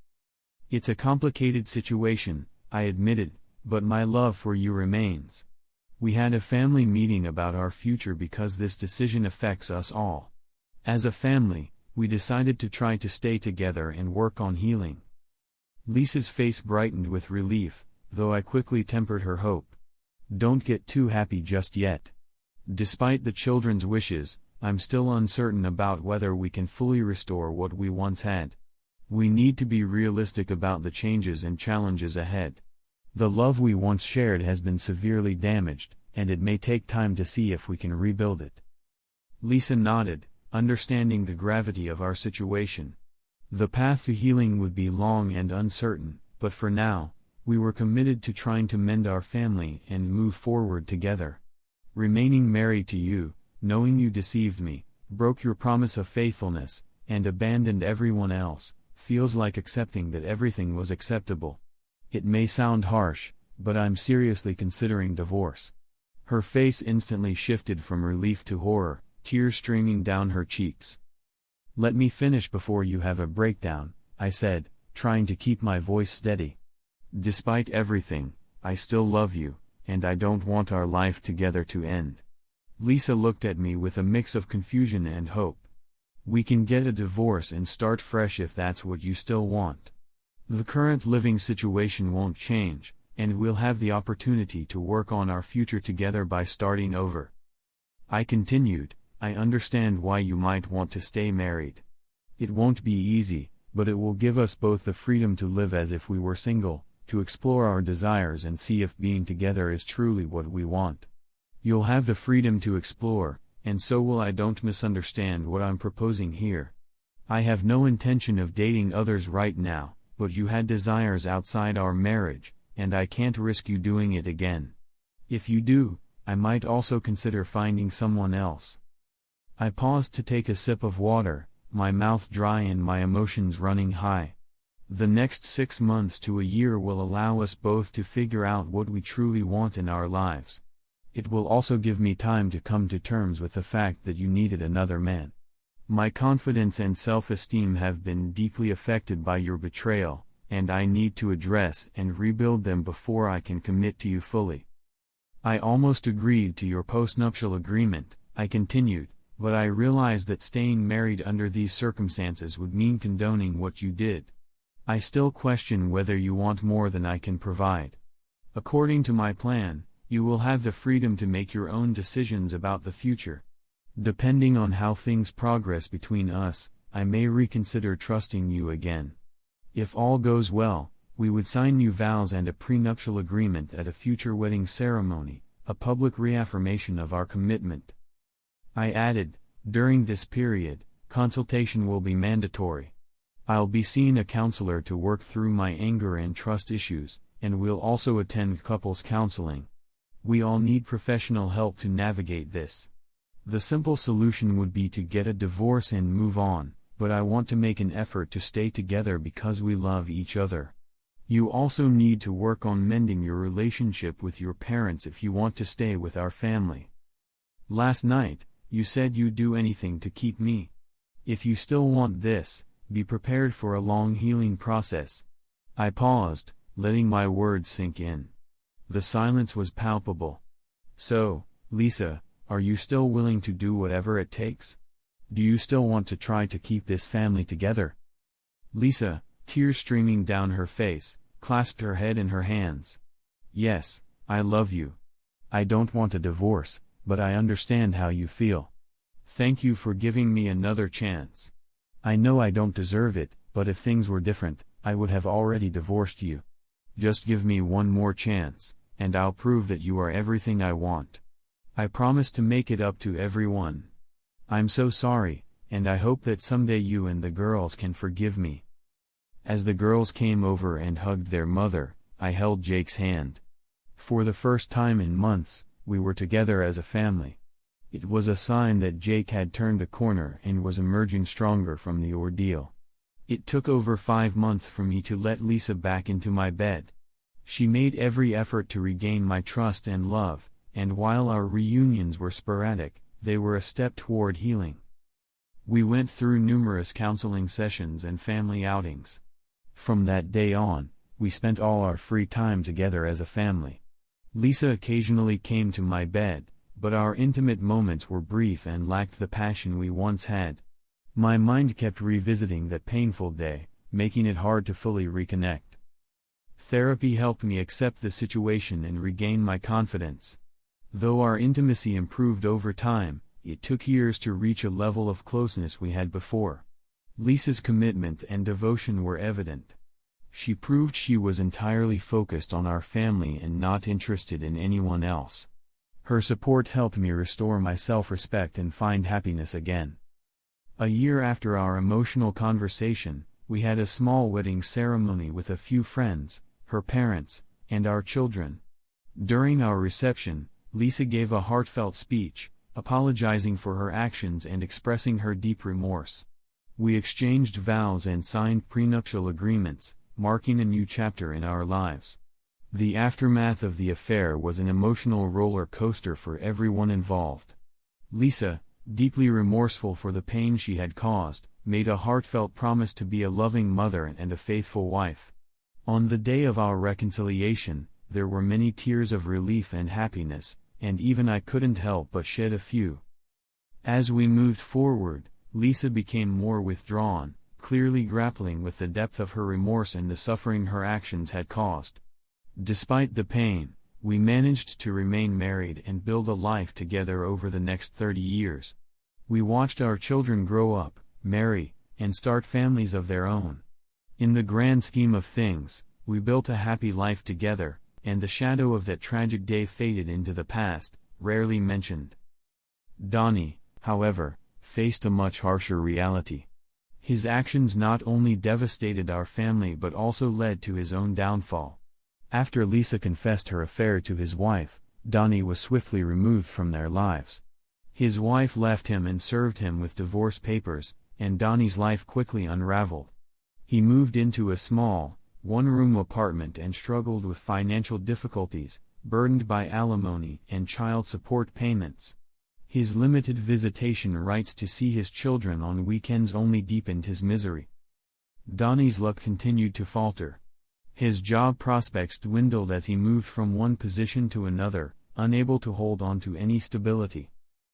It's a complicated situation, I admitted, but my love for you remains. We had a family meeting about our future because this decision affects us all. As a family, we decided to try to stay together and work on healing. Lisa's face brightened with relief, though I quickly tempered her hope. Don't get too happy just yet. Despite the children's wishes, I'm still uncertain about whether we can fully restore what we once had. We need to be realistic about the changes and challenges ahead. The love we once shared has been severely damaged, and it may take time to see if we can rebuild it. Lisa nodded, understanding the gravity of our situation. The path to healing would be long and uncertain, but for now, we were committed to trying to mend our family and move forward together. Remaining married to you, knowing you deceived me, broke your promise of faithfulness, and abandoned everyone else, feels like accepting that everything was acceptable. It may sound harsh, but I'm seriously considering divorce." Her face instantly shifted from relief to horror, tears streaming down her cheeks. "Let me finish before you have a breakdown," I said, trying to keep my voice steady. "Despite everything, I still love you, and I don't want our life together to end." Lisa looked at me with a mix of confusion and hope. "We can get a divorce and start fresh if that's what you still want. The current living situation won't change, and we'll have the opportunity to work on our future together by starting over." I continued, "I understand why you might want to stay married. It won't be easy, but it will give us both the freedom to live as if we were single, to explore our desires and see if being together is truly what we want. You'll have the freedom to explore, and so will I. Don't misunderstand what I'm proposing here. I have no intention of dating others right now, but you had desires outside our marriage, and I can't risk you doing it again. If you do, I might also consider finding someone else." I paused to take a sip of water, my mouth dry and my emotions running high. The next 6 months to a year will allow us both to figure out what we truly want in our lives. It will also give me time to come to terms with the fact that you needed another man. My confidence and self-esteem have been deeply affected by your betrayal, and I need to address and rebuild them before I can commit to you fully. I almost agreed to your postnuptial agreement," I continued, "but I realized that staying married under these circumstances would mean condoning what you did. I still question whether you want more than I can provide. According to my plan, you will have the freedom to make your own decisions about the future. Depending on how things progress between us, I may reconsider trusting you again. If all goes well, we would sign new vows and a prenuptial agreement at a future wedding ceremony, a public reaffirmation of our commitment." I added, "During this period, consultation will be mandatory. I'll be seeing a counselor to work through my anger and trust issues, and we'll also attend couples counseling. We all need professional help to navigate this. The simple solution would be to get a divorce and move on, but I want to make an effort to stay together because we love each other. You also need to work on mending your relationship with your parents if you want to stay with our family. Last night, you said you'd do anything to keep me. If you still want this, be prepared for a long healing process." I paused, letting my words sink in. The silence was palpable. "So, Lisa, are you still willing to do whatever it takes? Do you still want to try to keep this family together?" Lisa, tears streaming down her face, clasped her head in her hands. "Yes, I love you. I don't want a divorce, but I understand how you feel. Thank you for giving me another chance. I know I don't deserve it, but if things were different, I would have already divorced you. Just give me one more chance, and I'll prove that you are everything I want. I promise to make it up to everyone. I'm so sorry, and I hope that someday you and the girls can forgive me." As the girls came over and hugged their mother, I held Jake's hand. For the first time in months, we were together as a family. It was a sign that Jake had turned a corner and was emerging stronger from the ordeal. It took over 5 months for me to let Lisa back into my bed. She made every effort to regain my trust and love, and while our reunions were sporadic, they were a step toward healing. We went through numerous counseling sessions and family outings. From that day on, we spent all our free time together as a family. Lisa occasionally came to my bed, but our intimate moments were brief and lacked the passion we once had. My mind kept revisiting that painful day, making it hard to fully reconnect. Therapy helped me accept the situation and regain my confidence. Though our intimacy improved over time, it took years to reach a level of closeness we had before. Lisa's commitment and devotion were evident. She proved she was entirely focused on our family and not interested in anyone else. Her support helped me restore my self-respect and find happiness again. A year after our emotional conversation, we had a small wedding ceremony with a few friends, her parents, and our children. During our reception, Lisa gave a heartfelt speech, apologizing for her actions and expressing her deep remorse. We exchanged vows and signed prenuptial agreements, marking a new chapter in our lives. The aftermath of the affair was an emotional roller coaster for everyone involved. Lisa, deeply remorseful for the pain she had caused, made a heartfelt promise to be a loving mother and a faithful wife. On the day of our reconciliation, there were many tears of relief and happiness, and even I couldn't help but shed a few. As we moved forward, Lisa became more withdrawn, clearly grappling with the depth of her remorse and the suffering her actions had caused. Despite the pain, we managed to remain married and build a life together over the next 30 years. We watched our children grow up, marry, and start families of their own. In the grand scheme of things, we built a happy life together, and the shadow of that tragic day faded into the past, rarely mentioned. Donnie, however, faced a much harsher reality. His actions not only devastated our family but also led to his own downfall. After Lisa confessed her affair to his wife, Donnie was swiftly removed from their lives. His wife left him and served him with divorce papers, and Donnie's life quickly unraveled. He moved into a small, one-room apartment and struggled with financial difficulties, burdened by alimony and child support payments. His limited visitation rights to see his children on weekends only deepened his misery. Donnie's luck continued to falter. His job prospects dwindled as he moved from one position to another, unable to hold on to any stability.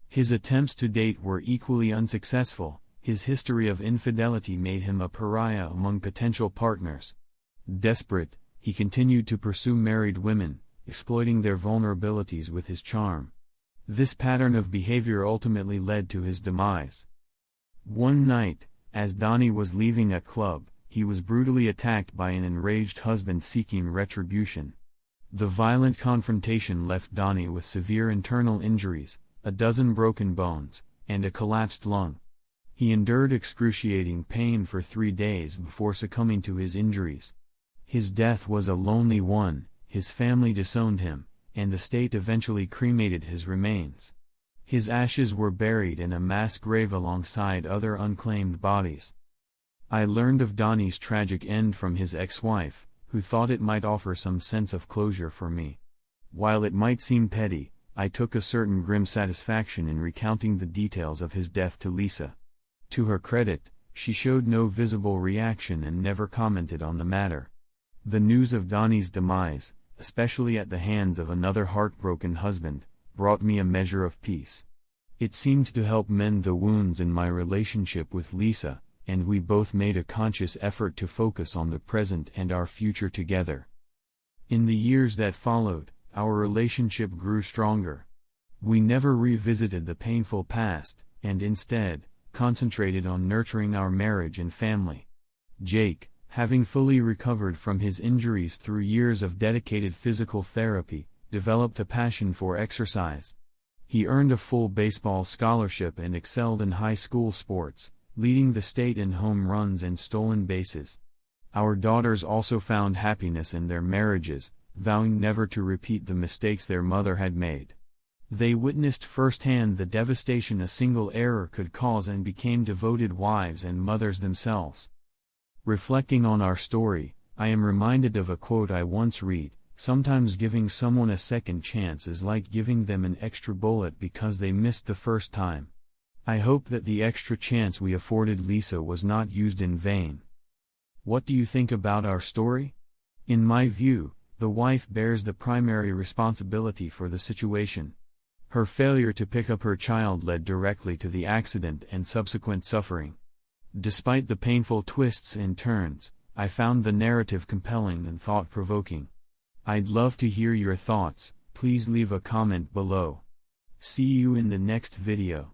His attempts to date were equally unsuccessful. His history of infidelity made him a pariah among potential partners. Desperate, he continued to pursue married women, exploiting their vulnerabilities with his charm. This pattern of behavior ultimately led to his demise. One night, as Donnie was leaving a club, he was brutally attacked by an enraged husband seeking retribution. The violent confrontation left Donnie with severe internal injuries, a dozen broken bones, and a collapsed lung. He endured excruciating pain for 3 days before succumbing to his injuries. His death was a lonely one. His family disowned him, and the state eventually cremated his remains. His ashes were buried in a mass grave alongside other unclaimed bodies. I learned of Donnie's tragic end from his ex-wife, who thought it might offer some sense of closure for me. While it might seem petty, I took a certain grim satisfaction in recounting the details of his death to Lisa. To her credit, she showed no visible reaction and never commented on the matter. The news of Donnie's demise, especially at the hands of another heartbroken husband, brought me a measure of peace. It seemed to help mend the wounds in my relationship with Lisa, and we both made a conscious effort to focus on the present and our future together. In the years that followed, our relationship grew stronger. We never revisited the painful past, and instead, concentrated on nurturing our marriage and family. Jake, having fully recovered from his injuries through years of dedicated physical therapy, developed a passion for exercise. He earned a full baseball scholarship and excelled in high school sports, leading the state in home runs and stolen bases. Our daughters also found happiness in their marriages, vowing never to repeat the mistakes their mother had made. They witnessed firsthand the devastation a single error could cause and became devoted wives and mothers themselves. Reflecting on our story, I am reminded of a quote I once read: "Sometimes giving someone a second chance is like giving them an extra bullet because they missed the first time." I hope that the extra chance we afforded Lisa was not used in vain. What do you think about our story? In my view, the wife bears the primary responsibility for the situation. Her failure to pick up her child led directly to the accident and subsequent suffering. Despite the painful twists and turns, I found the narrative compelling and thought-provoking. I'd love to hear your thoughts. Please leave a comment below. See you in the next video.